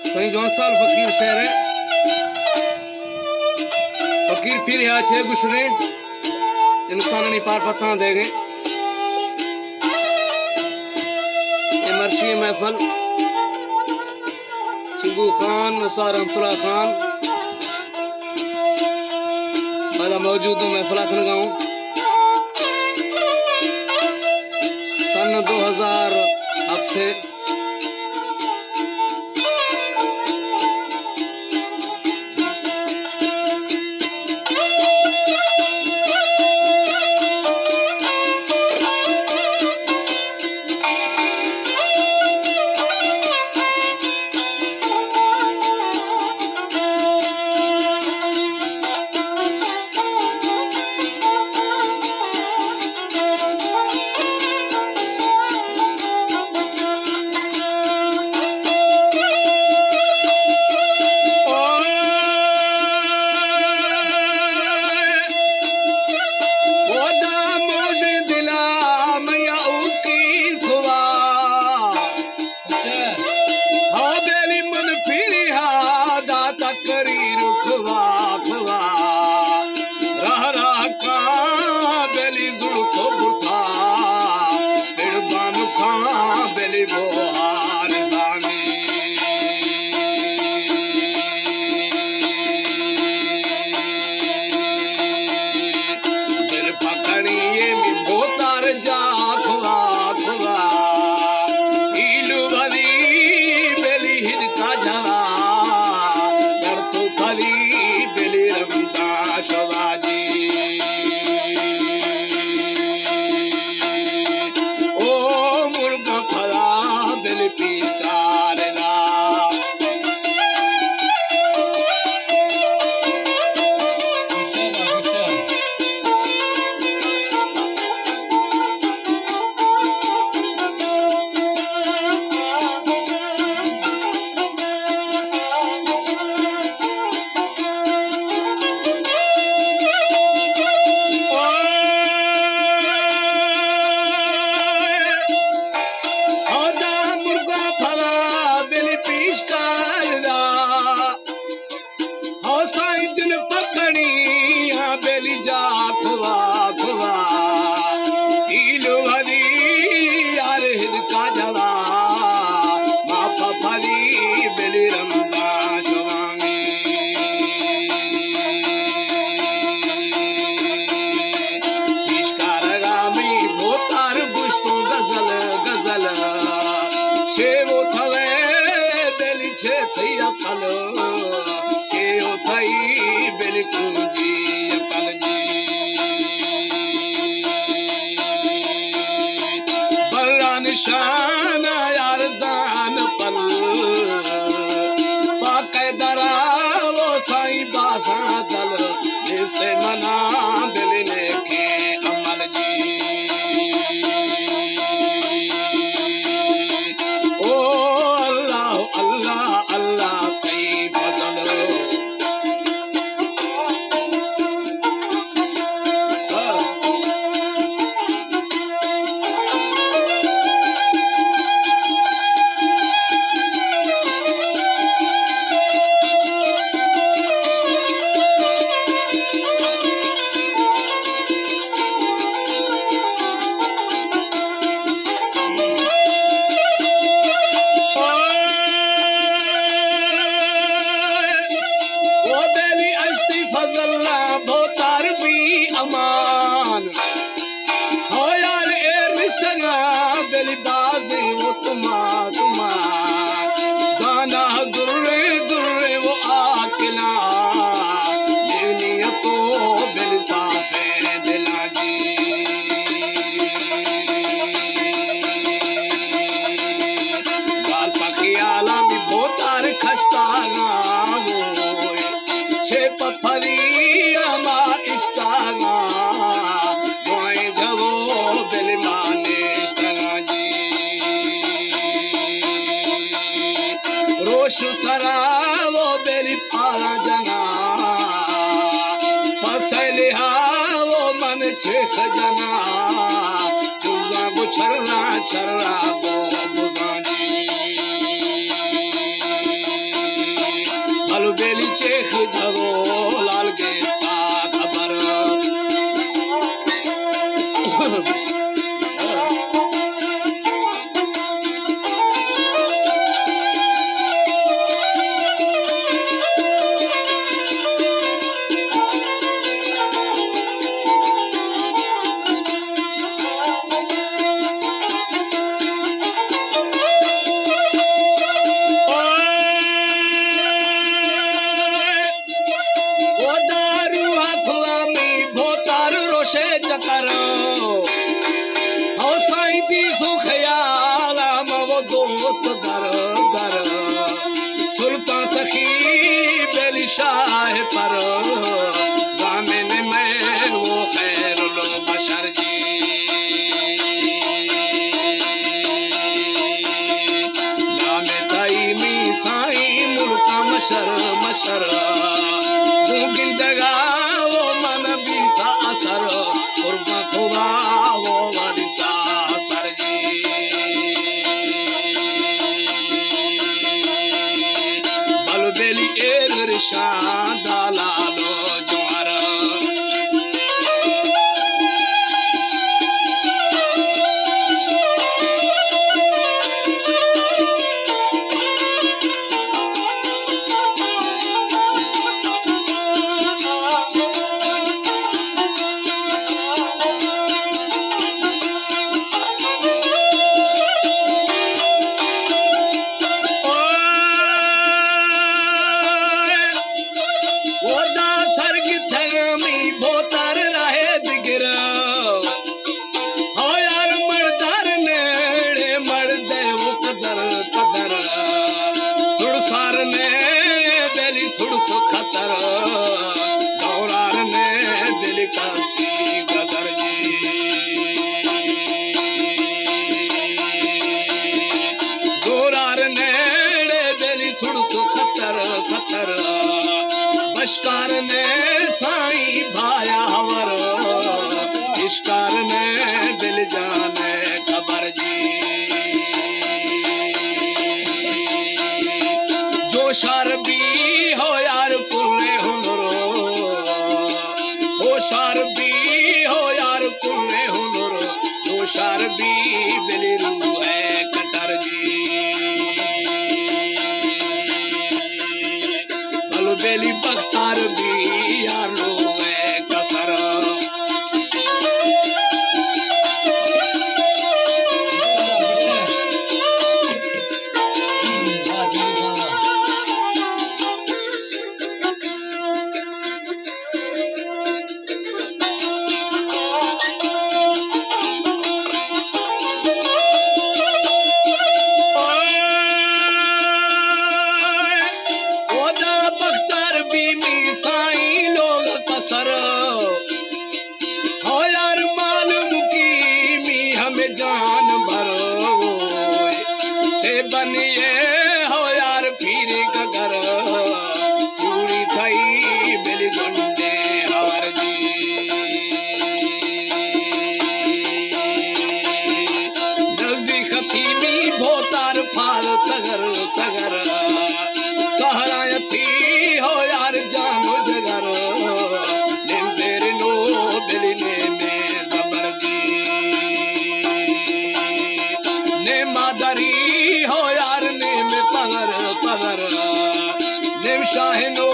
सही जो साल फकीर शहर है फकीर फिर यहाँ छे गुशरे इंसान नहीं पार पता देंगे मर्शी महफल चिंगू खान रहमतुल्लाह खान वाला मौजूद हूँ महफल खन गाँव सन 2000 हफ्ते छर्रा छर्रा बो बुगानी हशर गिंदगा वो मन भी था असर कुर्बा खुदा वो वरिसा सर जी बलबेली एर रिशा दालालो ज्वार बशकार ने साई भाया हवर इश्कार ने दिल जाने खबर जी जो शार भी हो यार कुल्ले हुनरो हो शार भी हो यार कुल्ले हुनरो जो शार भी बिली रू है कटर जी बेली बख्तार भी यारो है कसर जान भरो से बनिए हो यार फिर गगर पूरी थई मिल गंडे हर जी नजदीक थी भोतार फाल सगर सगर सहरा थी हो यार जानो जगर निंदेर नो बिलने में जबर जी मादरी हो यार नेम पगर पगर नेम शाहनो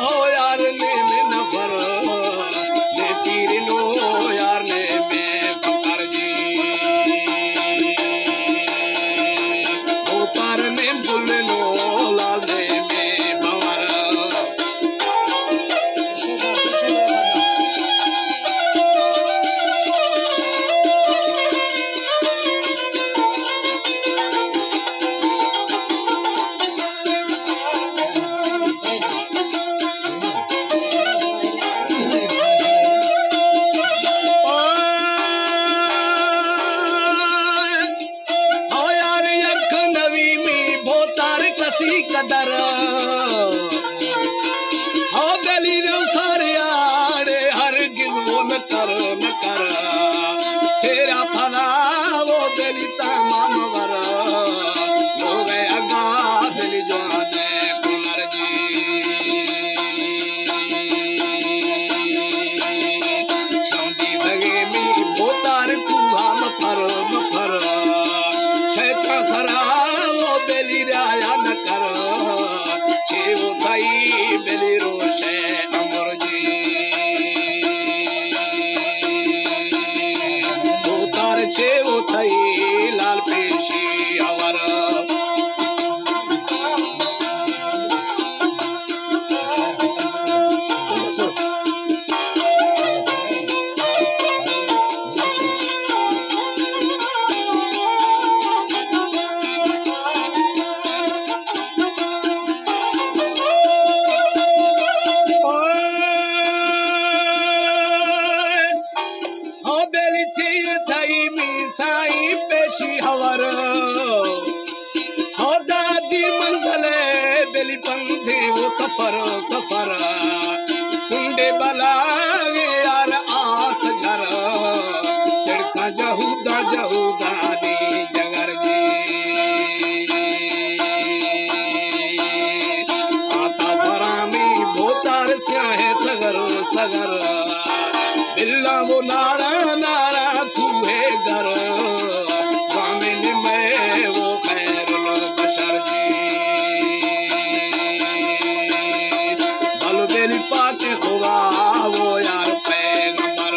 हो यार नेम नफर ने पीर नो यार नेम फकर जी ओ पार नेम बुल नो लाल नेम भंवर कदर हो गली सारे आड़े हर गिलो न कर तेरा फला वो गली तमाम वर हो गए अगा दिल जाने कुलर जी समझी लगे मी बोतार कुहाम फर क्षेत्र सरा वो बेली राया न कर छेवो थई बेली रोशे अमर जी बोतार छेवो थई लाल सफर सफर कुंडे बला यार आस घर चढ़का जहूदा जहूदा दी जगर जी आता फरामी भोतार स्याहे सगर सगर बिल्ला वो नारा नारा तूहे घर स्वामिनी में वो खैरुल बशर जी बलबेली पाके हुआ वो यार पैगंबर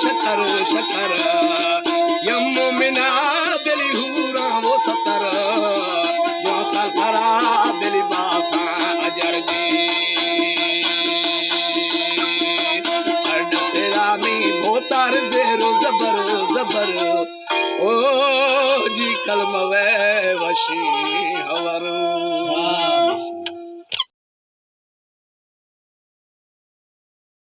शतर शतर यम्मो मिना दिली हूरा वो सतर यो सलफरा दिली बाफा अजर जी अर्ड से रामी भोतार जेरो जबर जबर ओ जी कलम वे वशी